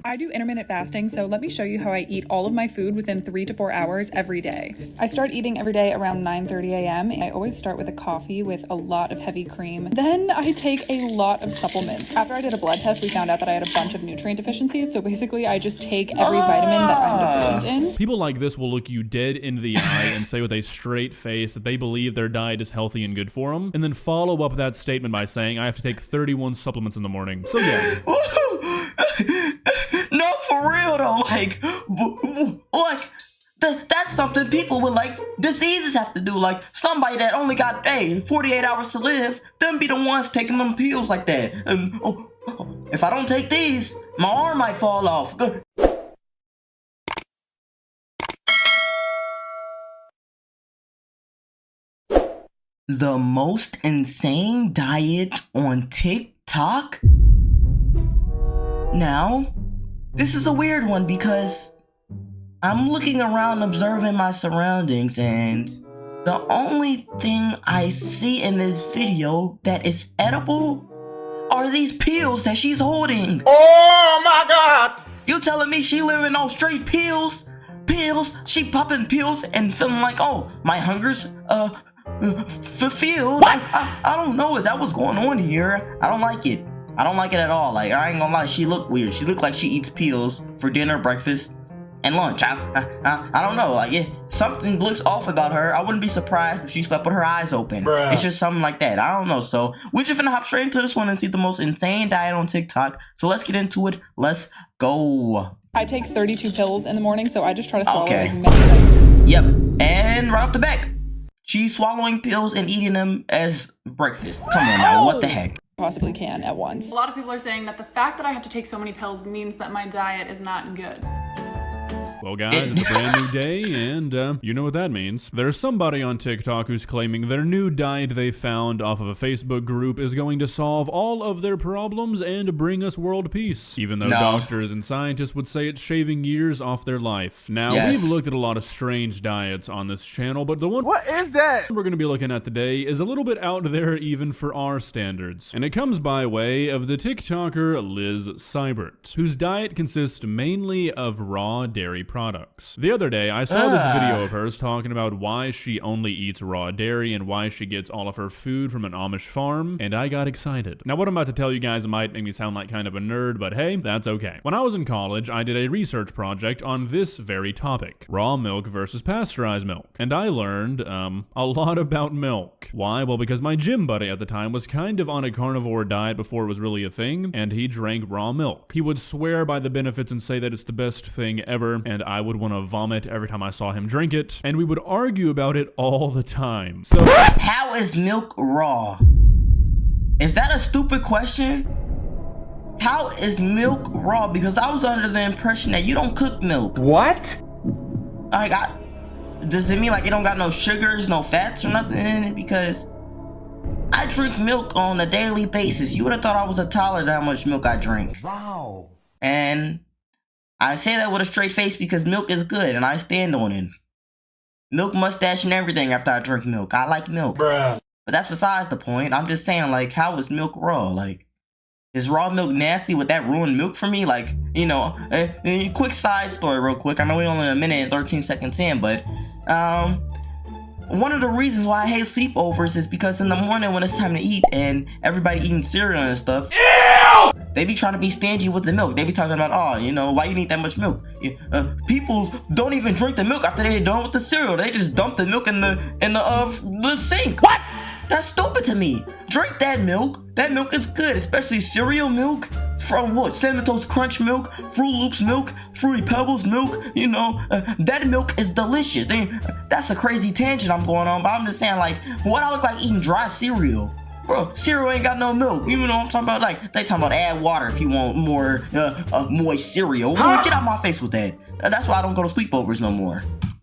I do intermittent fasting, so let me show you how I eat all of my food within 3 to 4 hours every day. I start eating every day around 9:30 a.m. I always start with a coffee with a lot of heavy cream. Then I take a lot of supplements. After I did a blood test, we found out that I had a bunch of nutrient deficiencies, so basically I just take every vitamin that I'm deficient in. People like this will look you dead in the eye and say with a straight face that they believe their diet is healthy and good for them, and then follow up that statement by saying, I have to take 31 supplements in the morning. So yeah. No, for real though, that's something people with diseases have to do. Like somebody that only got 48 hours to live, them be the ones taking them pills like that. If I don't take these, my arm might fall off. The most insane diet on TikTok? Now, this is a weird one because I'm looking around observing my surroundings, and the only thing I see in this video that is edible are these pills that she's holding. Oh my God! You telling me she living off straight pills? She popping pills and feeling like, oh, my hunger's fulfilled. I don't know, is that what's going on here? I don't like it. I don't like it at all. Like, I ain't gonna lie, she looked weird. She looked like she eats pills for dinner, breakfast, and lunch. I don't know. Like, yeah, something looks off about her. I wouldn't be surprised if she slept with her eyes open. Bruh. It's just something like that. I don't know. So we're just gonna hop straight into this one and see the most insane diet on TikTok. So let's get into it. Let's go. I take 32 pills in the morning, so I just try to swallow as many as I can. Yep, and right off the back, she's swallowing pills and eating them as breakfast. Come on now, what the heck? Possibly can at once. A lot of people are saying that the fact that I have to take so many pills means that my diet is not good. Well guys, it's a brand new day, and you know what that means. There's somebody on TikTok who's claiming their new diet they found off of a Facebook group is going to solve all of their problems and bring us world peace. Even though doctors and scientists would say it's shaving years off their life. Now, we've looked at a lot of strange diets on this channel, but the one What is that? we're going to be looking at today is a little bit out there even for our standards. And it comes by way of the TikToker Liz Seibert, whose diet consists mainly of raw dairy products. The other day, I saw this video of hers talking about why she only eats raw dairy and why she gets all of her food from an Amish farm, and I got excited. Now, what I'm about to tell you guys might make me sound like kind of a nerd, but hey, that's okay. When I was in college, I did a research project on this very topic, raw milk versus pasteurized milk, and I learned, a lot about milk. Why? Well, because my gym buddy at the time was kind of on a carnivore diet before it was really a thing, and he drank raw milk. He would swear by the benefits and say that it's the best thing ever, and I would want to vomit every time I saw him drink it, and we would argue about it all the time. So, how is milk raw? Is that a stupid question? How is milk raw? Because I was under the impression that you don't cook milk. What? Does it mean like it don't got no sugars, no fats or nothing in it? Because I drink milk on a daily basis. You would have thought I was a toddler to how much milk I drink. Wow. And I say that with a straight face because milk is good and I stand on it. Milk mustache and everything after I drink milk. I like milk. Bruh. But that's besides the point. I'm just saying, like, how is milk raw? Like, is raw milk nasty? Would that ruin milk for me? Like, you know, a quick side story real quick. I know we only a minute and 13 seconds in, but one of the reasons why I hate sleepovers is because in the morning when it's time to eat and everybody eating cereal and stuff, they be trying to be stingy with the milk. They be talking about, oh, you know, why you need that much milk? People don't even drink the milk after they're done with the cereal. They just dump the milk in the sink. What? That's stupid to me. Drink that milk. That milk is good, especially cereal milk. From what? Cinnamon Toast Crunch milk, Fruit Loops milk, Fruity Pebbles milk, you know, that milk is delicious. And that's a crazy tangent I'm going on, but I'm just saying, like, what I look like eating dry cereal? Bro, cereal ain't got no milk. You know what I'm talking about? Like, they talking about add water if you want more moist cereal. Get out my face with that. That's why I don't go to sleepovers no more.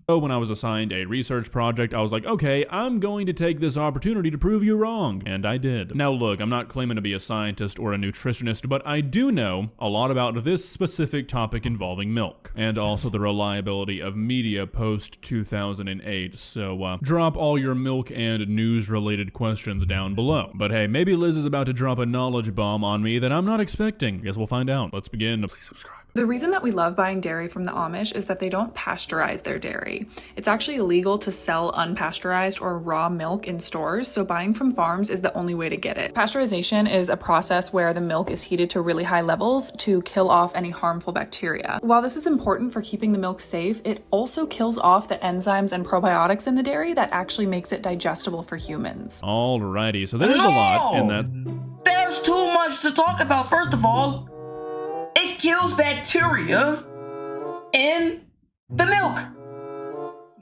So when I was assigned a research project, I was like, okay, I'm going to take this opportunity to prove you wrong. And I did. Now look, I'm not claiming to be a scientist or a nutritionist, but I do know a lot about this specific topic involving milk, and also the reliability of media post 2008. So drop all your milk and news related questions down below. But hey, maybe Liz is about to drop a knowledge bomb on me that I'm not expecting. Guess we'll find out. Let's begin. Please subscribe. The reason that we love buying dairy from the Amish is that they don't pasteurize their dairy. It's actually illegal to sell unpasteurized or raw milk in stores, so buying from farms is the only way to get it. Pasteurization is a process where the milk is heated to really high levels to kill off any harmful bacteria. While this is important for keeping the milk safe, it also kills off the enzymes and probiotics in the dairy that actually makes it digestible for humans. Alrighty, so there's a lot in that. There's too much to talk about. First of all, it kills bacteria in the milk.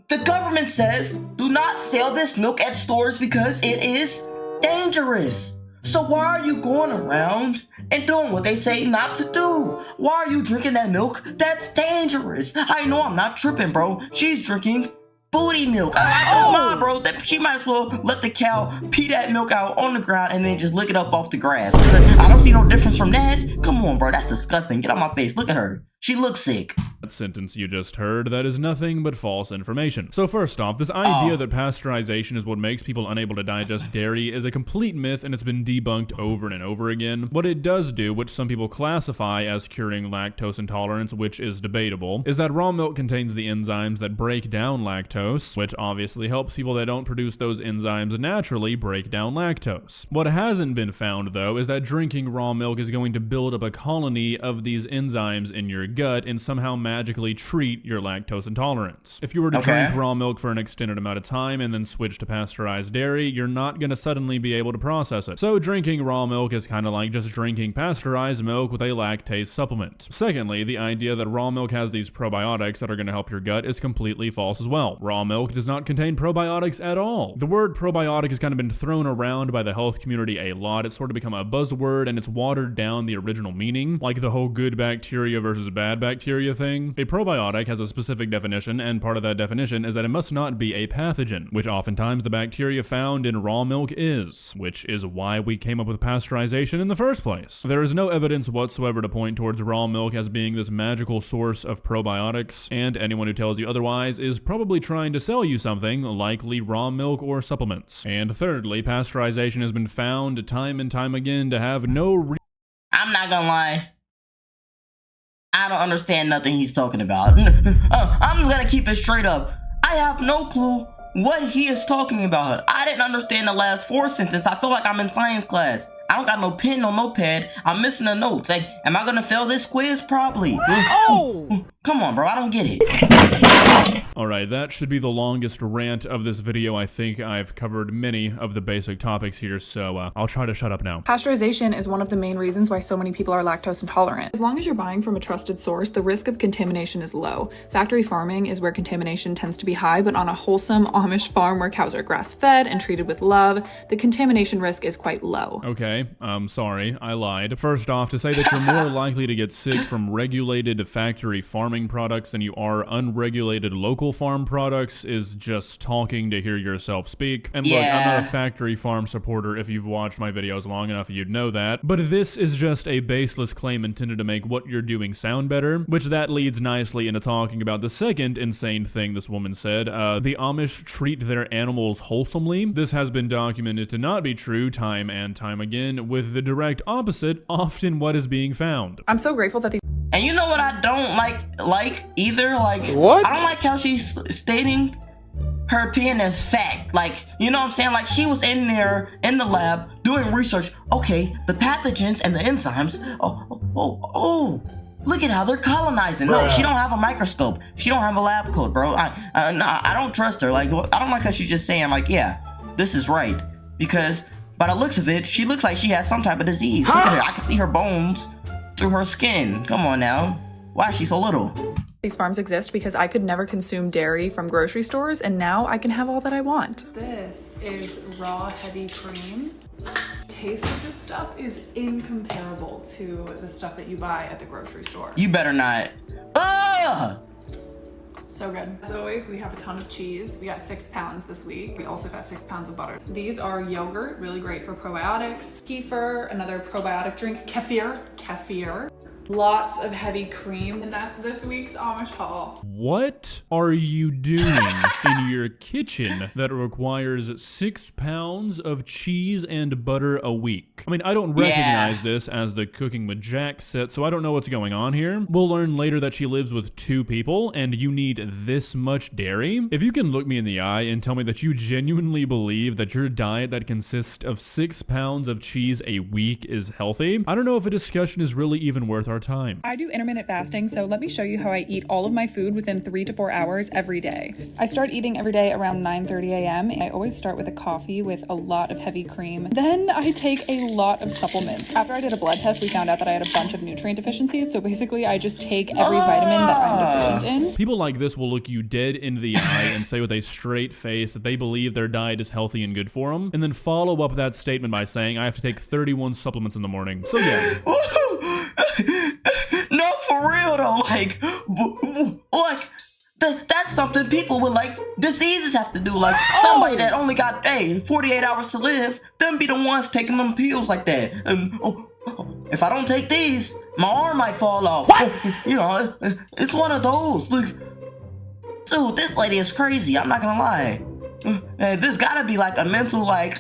The government says do not sell this milk at stores because it is dangerous. So why are you going around and doing what they say not to do? Why are you drinking that milk? That's dangerous. I know I'm not tripping, bro. She's drinking booty milk. I told mom, bro, that she might as well let the cow pee that milk out on the ground and then just lick it up off the grass. I don't see no difference from that. Come on, bro, that's disgusting. Get out my face. Look at her. She looks sick. That sentence you just heard, that is nothing but false information. So first off, this idea that pasteurization is what makes people unable to digest dairy is a complete myth, and it's been debunked over and over again. What it does do, which some people classify as curing lactose intolerance, which is debatable, is that raw milk contains the enzymes that break down lactose, which obviously helps people that don't produce those enzymes naturally break down lactose. What hasn't been found, though, is that drinking raw milk is going to build up a colony of these enzymes in your gut and somehow magically treat your lactose intolerance. If you were to drink raw milk for an extended amount of time and then switch to pasteurized dairy, you're not going to suddenly be able to process it. So drinking raw milk is kind of like just drinking pasteurized milk with a lactase supplement. Secondly, the idea that raw milk has these probiotics that are going to help your gut is completely false as well. Raw milk does not contain probiotics at all. The word probiotic has kind of been thrown around by the health community a lot. It's sort of become a buzzword, and it's watered down the original meaning, like the whole good bacteria versus bad bacteria thing. A probiotic has a specific definition, and part of that definition is that it must not be a pathogen, which oftentimes the bacteria found in raw milk is, which is why we came up with pasteurization in the first place. There is no evidence whatsoever to point towards raw milk as being this magical source of probiotics, and anyone who tells you otherwise is probably trying to sell you something, likely raw milk or supplements. And thirdly, pasteurization has been found time and time again to have no I'm not gonna lie. I don't understand nothing he's talking about. I'm just gonna keep it straight up. I have no clue what he is talking about. I didn't understand the last 4 sentences. I feel like I'm in science class. I don't got no pen, no notepad. I'm missing the notes. Like, am I gonna fail this quiz? Probably. Oh! Come on, bro. I don't get it. Alright, that should be the longest rant of this video. I think I've covered many of the basic topics here, so I'll try to shut up now. Pasteurization is one of the main reasons why so many people are lactose intolerant. As long as you're buying from a trusted source, the risk of contamination is low. Factory farming is where contamination tends to be high, but on a wholesome Amish farm where cows are grass-fed and treated with love, the contamination risk is quite low. Okay, sorry, I lied. First off, to say that you're more likely to get sick from regulated factory farming products than you are unregulated local farm products is just talking to hear yourself speak. And look, I'm not a factory farm supporter. If you've watched my videos long enough, you'd know that. But this is just a baseless claim intended to make what you're doing sound better, which that leads nicely into talking about the second insane thing this woman said. The Amish treat their animals wholesomely. This has been documented to not be true time and time again, with the direct opposite often what is being found. I'm so grateful that these And you know what I don't like either? Like, What? I don't like how she's stating her opinion as fact. Like, you know what I'm saying? Like, she was in there in the lab doing research. Okay, the pathogens and the enzymes. Oh, look at how they're colonizing. No, she don't have a microscope. She don't have a lab coat, bro. I don't trust her. Like, I don't like how she's just saying, like, yeah, this is right. Because by the looks of it, she looks like she has some type of disease. Look at her. I can see her bones through her skin. Come on now. Why is she so little? These farms exist because I could never consume dairy from grocery stores, and now I can have all that I want. This is raw heavy cream. Taste of this stuff is incomparable to the stuff that you buy at the grocery store. You better not. Ugh! So good. As always, we have a ton of cheese. We got 6 pounds this week. We also got 6 pounds of butter. These are yogurt, really great for probiotics. Kefir, another probiotic drink. Kefir. Lots of heavy cream, and that's this week's Amish haul. What are you doing in your kitchen that requires 6 pounds of cheese and butter a week? I mean, I don't recognize this as the Cooking with Jack set, so I don't know what's going on here. We'll learn later that she lives with 2 people, and you need this much dairy. If you can look me in the eye and tell me that you genuinely believe that your diet that consists of 6 pounds of cheese a week is healthy, I don't know if a discussion is really even worth our time. I do intermittent fasting, so let me show you how I eat all of my food within 3 to 4 hours every day. I start eating every day around 9:30 a.m. I always start with a coffee with a lot of heavy cream. Then I take a lot of supplements. After I did a blood test, we found out that I had a bunch of nutrient deficiencies, so basically I just take every vitamin that I'm deficient in. People like this will look you dead into the eye and say with a straight face that they believe their diet is healthy and good for them, and then follow up that statement by saying, I have to take 31 supplements in the morning. So yeah. No, for real though, that's something people with like diseases have to do. Like somebody that only got 48 hours to live, them be the ones taking them pills like that. And if I don't take these, my arm might fall off. You know, it's one of those. Like, dude, this lady is crazy. I'm not gonna lie. This gotta be like a mental, like,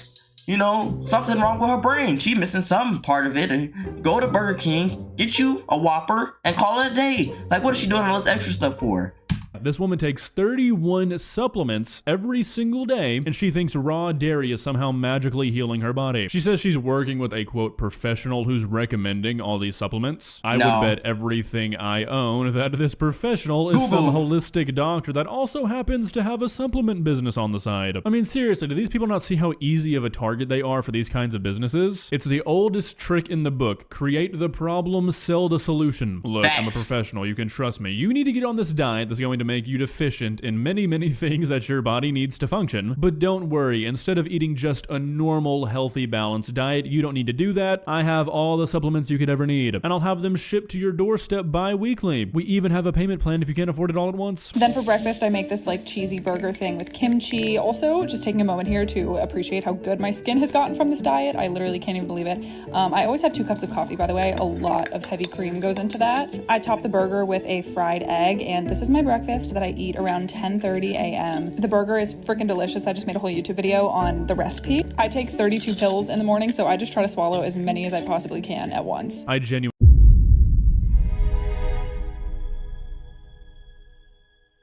you know, something wrong with her brain. She missing some part of it. Go to Burger King, get you a Whopper, and call it a day. Like, what is she doing all this extra stuff for? This woman takes 31 supplements every single day, and she thinks raw dairy is somehow magically healing her body. She says she's working with a, quote, professional who's recommending all these supplements. I would bet everything I own that this professional is some holistic doctor that also happens to have a supplement business on the side. I mean, seriously, do these people not see how easy of a target they are for these kinds of businesses? It's the oldest trick in the book. Create the problem, sell the solution. Look, I'm a professional. You can trust me. You need to get on this diet that's going to make you deficient in many, many things that your body needs to function. But don't worry, instead of eating just a normal, healthy, balanced diet, you don't need to do that. I have all the supplements you could ever need, and I'll have them shipped to your doorstep bi-weekly. We even have a payment plan if you can't afford it all at once. Then for breakfast, I make this like cheesy burger thing with kimchi. Also, just taking a moment here to appreciate how good my skin has gotten from this diet. I literally can't even believe it. I always have 2 cups of coffee, by the way. A lot of heavy cream goes into that. I top the burger with a fried egg, and this is my breakfast that I eat around 10:30 a.m. The burger is freaking delicious. I just made a whole YouTube video on the recipe. I take 32 pills in the morning, so I just try to swallow as many as I possibly can at once. I genuinely...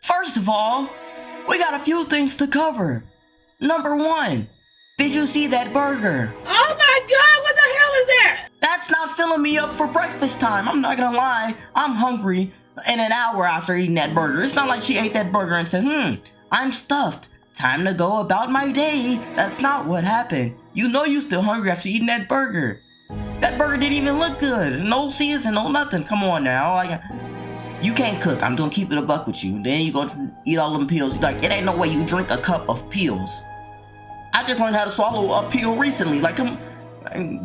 First of all, we got a few things to cover. Number 1, did you see that burger? Oh my God, what the hell is that? That's not filling me up for breakfast time. I'm not gonna lie, I'm hungry in an hour after eating that burger. It's not like she ate that burger and said, I'm stuffed. Time to go about my day. That's not what happened. You know you still hungry after eating that burger. That burger didn't even look good. No season, no nothing. Come on now. Like, you can't cook. I'm gonna keep it a buck with you. Then you gonna eat all them pills. Like, it ain't no way you drink a cup of pills. I just learned how to swallow a pill recently. Like, come,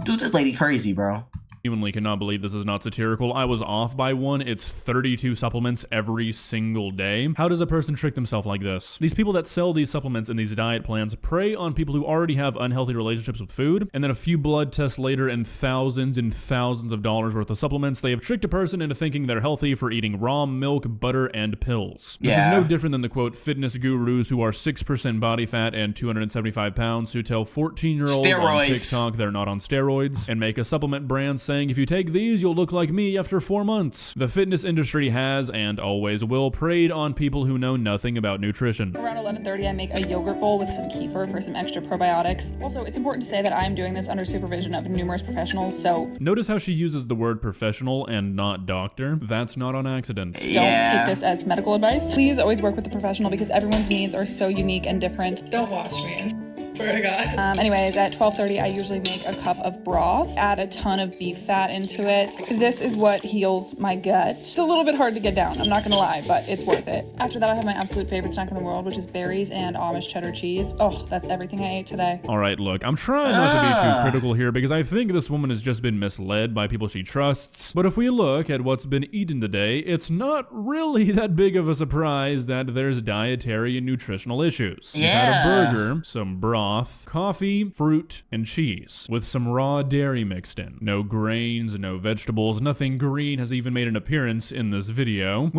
dude, this lady crazy, bro. Genuinely cannot believe this is not satirical. I was off by one. It's 32 supplements every single day. How does a person trick themselves like this? These people that sell these supplements and these diet plans prey on people who already have unhealthy relationships with food, and then a few blood tests later and thousands of dollars worth of supplements, they have tricked a person into thinking they're healthy for eating raw milk, butter, and pills. This is no different than the, quote, fitness gurus who are 6% body fat and 275 pounds who tell 14-year-olds on TikTok they're not on steroids and make a supplement brand saying, if you take these, you'll look like me after 4 months. The fitness industry has, and always will, preyed on people who know nothing about nutrition. Around 11:30, I make a yogurt bowl with some kefir for some extra probiotics. Also, it's important to say that I'm doing this under supervision of numerous professionals, so... Notice how she uses the word professional and not doctor? That's not on accident. Don't take this as medical advice. Please always work with a professional because everyone's needs are so unique and different. Don't watch me. Swear to God. Anyways, at 12:30, I usually make a cup of broth, add a ton of beef fat into it. This is what heals my gut. It's a little bit hard to get down, I'm not gonna lie, but it's worth it. After that, I have my absolute favorite snack in the world, which is berries and Amish cheddar cheese. Oh, that's everything I ate today. All right, look, I'm trying not to be too critical here because I think this woman has just been misled by people she trusts. But if we look at what's been eaten today, it's not really that big of a surprise that there's dietary and nutritional issues. You've had a burger, some broth, coffee, fruit, and cheese, with some raw dairy mixed in. No grains, no vegetables, nothing green has even made an appearance in this video.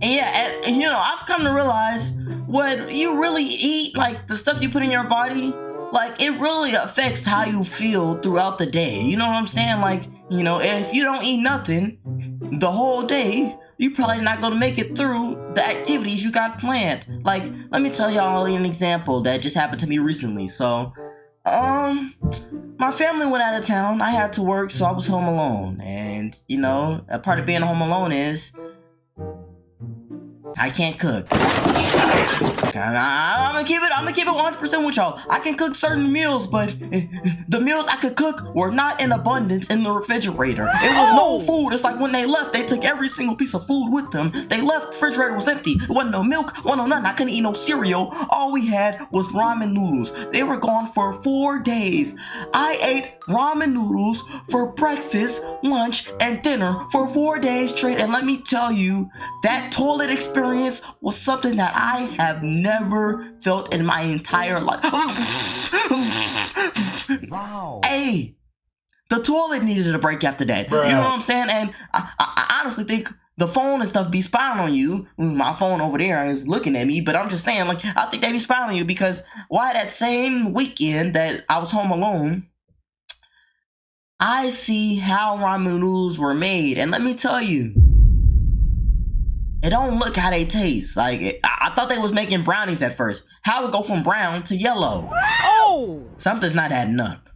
Yeah, and you know, I've come to realize what you really eat, like the stuff you put in your body, like it really affects how you feel throughout the day. You know what I'm saying? Like, you know, if you don't eat nothing the whole day, you're probably not gonna make it through the activities you got planned. Like, let me tell y'all an example that just happened to me recently. So, my family went out of town. I had to work, so I was home alone. And, you know, a part of being home alone is I can't cook. I'm gonna keep it 100% with y'all. I can cook certain meals, but the meals I could cook were not in abundance in the refrigerator. It was no food. It's like when they left, they took every single piece of food with them. They left, the refrigerator was empty. There wasn't no milk, wasn't no nothing. I couldn't eat no cereal. All we had was ramen noodles. They were gone for 4 days. I ate ramen noodles for breakfast, lunch, and dinner for 4 days straight. And let me tell you, that toilet experience was something that I have never felt in my entire life. Wow. Hey, the toilet needed a break after that. Bruh. You know what I'm saying? And I honestly think the phone and stuff be spying on you. My phone over there is looking at me, but I'm just saying, like, I think they be spying on you because why that same weekend that I was home alone, I see how ramen noodles were made, and let me tell you, it don't look how they taste. Like, I thought they was making brownies at first. How it go from brown to yellow? Oh! Something's not adding up.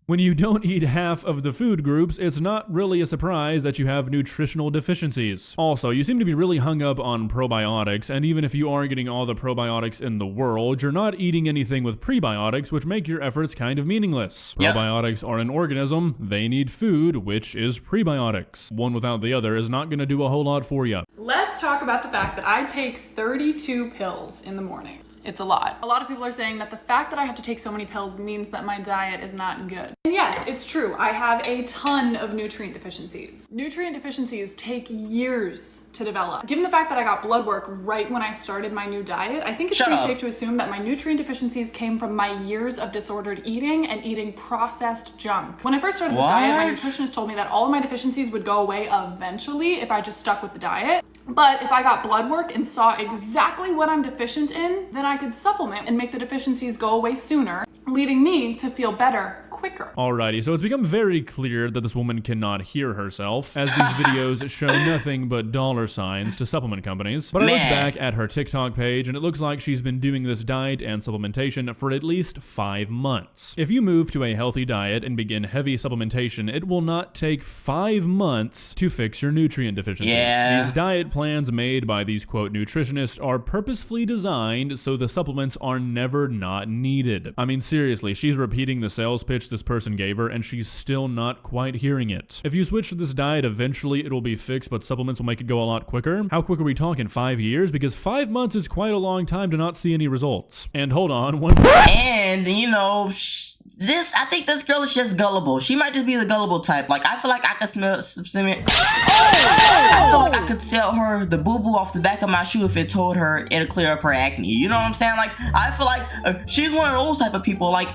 When you don't eat half of the food groups, it's not really a surprise that you have nutritional deficiencies. Also, you seem to be really hung up on probiotics, and even if you are getting all the probiotics in the world, you're not eating anything with prebiotics, which make your efforts kind of meaningless. Yep. Probiotics are an organism, they need food, which is prebiotics. One without the other is not gonna do a whole lot for you. Let's talk about the fact that I take 32 pills in the morning. It's a lot. A lot of people are saying that the fact that I have to take so many pills means that my diet is not good. And yes, it's true. I have a ton of nutrient deficiencies. Nutrient deficiencies take years to develop. Given the fact that I got blood work right when I started my new diet, I think it's pretty safe to assume that my nutrient deficiencies came from my years of disordered eating and eating processed junk. When I first started this diet, my nutritionist told me that all of my deficiencies would go away eventually if I just stuck with the diet. But if I got blood work and saw exactly what I'm deficient in, then I could supplement and make the deficiencies go away sooner, leading me to feel better quicker. Alrighty, so it's become very clear that this woman cannot hear herself, as these videos show nothing but dollar signs to supplement companies. But I look back at her TikTok page, and it looks like she's been doing this diet and supplementation for at least 5 months. If you move to a healthy diet and begin heavy supplementation, it will not take 5 months to fix your nutrient deficiencies. These diet plans made by these quote nutritionists are purposefully designed so the supplements are never not needed. I mean, seriously, she's repeating the sales pitch this person gave her, and she's still not quite hearing it. If you switch to this diet, eventually it will be fixed, but supplements will make it go a lot quicker. How quick are we talking? 5 years? Because 5 months is quite a long time to not see any results. And hold on, and you know, I think this girl is just gullible. She might just be the gullible type. Like, I feel like I could smell cement. I feel like I could tell her the boo-boo off the back of my shoe if it told her it'll clear up her acne. You know what I'm saying? Like, I feel like she's one of those type of people. Like,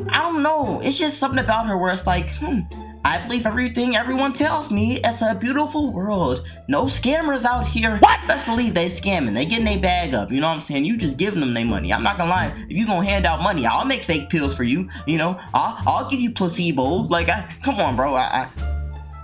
I don't know. It's just something about her where it's like, I believe everything everyone tells me. It's a beautiful world. No scammers out here. Best believe they scamming. They getting their bag up. You know what I'm saying? You just giving them their money. I'm not gonna lie. If you gonna hand out money, I'll make fake pills for you. You know, I'll give you placebo. Like, come on, bro.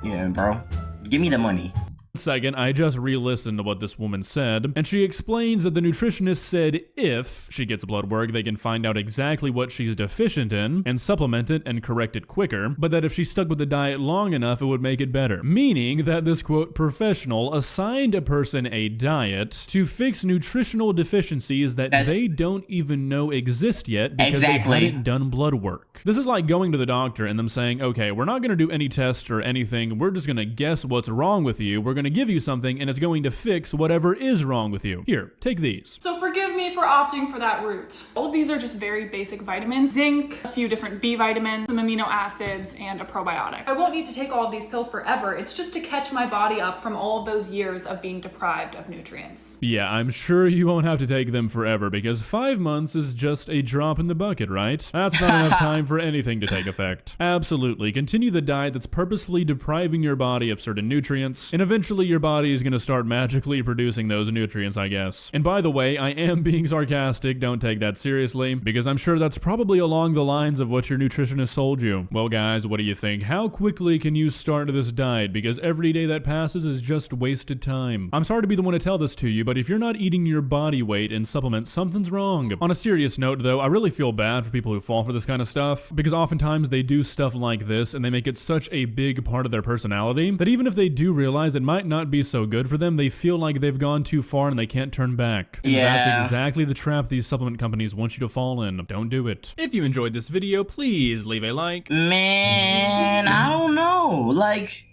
Yeah, bro. Give me the money. second, I just re-listened to what this woman said, and she explains that the nutritionist said if she gets blood work, they can find out exactly what she's deficient in and supplement it and correct it quicker, but that if she stuck with the diet long enough, it would make it better. Meaning that this quote professional assigned a person a diet to fix nutritional deficiencies that they don't even know exist yet because they hadn't done blood work. This is like going to the doctor and them saying, okay, we're not going to do any tests or anything, we're just going to guess what's wrong with you, we're going to give you something and it's going to fix whatever is wrong with you. Here, take these. So forgive me for opting for that route. All of these are just very basic vitamins, zinc, a few different B vitamins, some amino acids, and a probiotic. I won't need to take all of these pills forever, it's just to catch my body up from all of those years of being deprived of nutrients. Yeah, I'm sure you won't have to take them forever because 5 months is just a drop in the bucket, right? That's not enough time for anything to take effect. Absolutely, continue the diet that's purposefully depriving your body of certain nutrients, and eventually your body is going to start magically producing those nutrients, I guess. And by the way, I am being sarcastic, don't take that seriously, because I'm sure that's probably along the lines of what your nutritionist sold you. Well guys, what do you think? How quickly can you start this diet? Because every day that passes is just wasted time. I'm sorry to be the one to tell this to you, but if you're not eating your body weight in supplements, something's wrong. On a serious note though, I really feel bad for people who fall for this kind of stuff, because oftentimes they do stuff like this and they make it such a big part of their personality that even if they do realize it might not be so good for them, they feel like they've gone too far and they can't turn back. And that's exactly the trap these supplement companies want you to fall in. Don't do it. If you enjoyed this video, please leave a like. Man, I don't know. Like,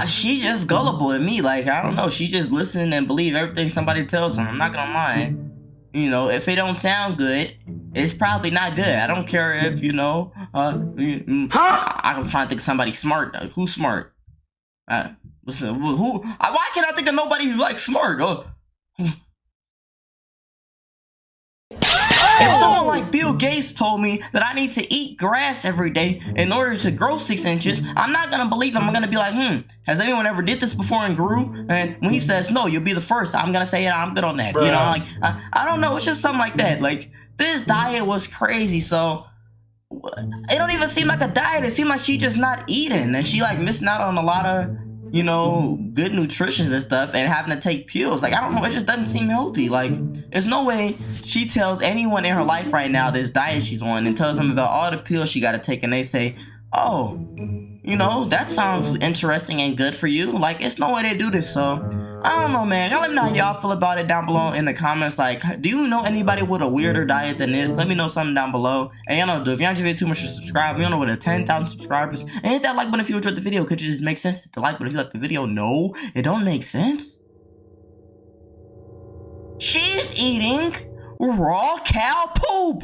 she's just gullible to me. Like, I don't know. She just listen and believe everything somebody tells her. I'm not gonna lie. You know, if it don't sound good, it's probably not good. I don't care if, you know, I'm trying to think of somebody smart. Who's smart? Listen, who? Why can't I think of nobody who's like smart? If someone like Bill Gates told me that I need to eat grass every day in order to grow 6 inches, I'm not gonna believe him. I'm gonna be like, has anyone ever did this before and grew? And when he says, no, you'll be the first, I'm gonna say, yeah, I'm good on that. You know, like, I don't know, it's just something like that. Like, this diet was crazy, so it don't even seem like a diet. It seemed like she just not eating, and she like missing out on a lot of, you know, good nutrition and stuff, and having to take pills. Like, I don't know, it just doesn't seem healthy. Like, there's no way she tells anyone in her life right now this diet she's on and tells them about all the pills she gotta take, and they say, oh, you know, that sounds interesting and good for you. Like, it's no way they do this. So I don't know, man. Y'all let me know how y'all feel about it down below in the comments. Like, do you know anybody with a weirder diet than this? Let me know something down below. And y'all know, if y'all enjoyed the video too much to subscribe, we don't know, with 10,000 subscribers, and hit that like button if you enjoyed the video. Could you just make sense to the like button if you like the video? No, it don't make sense. She's eating raw cow poop.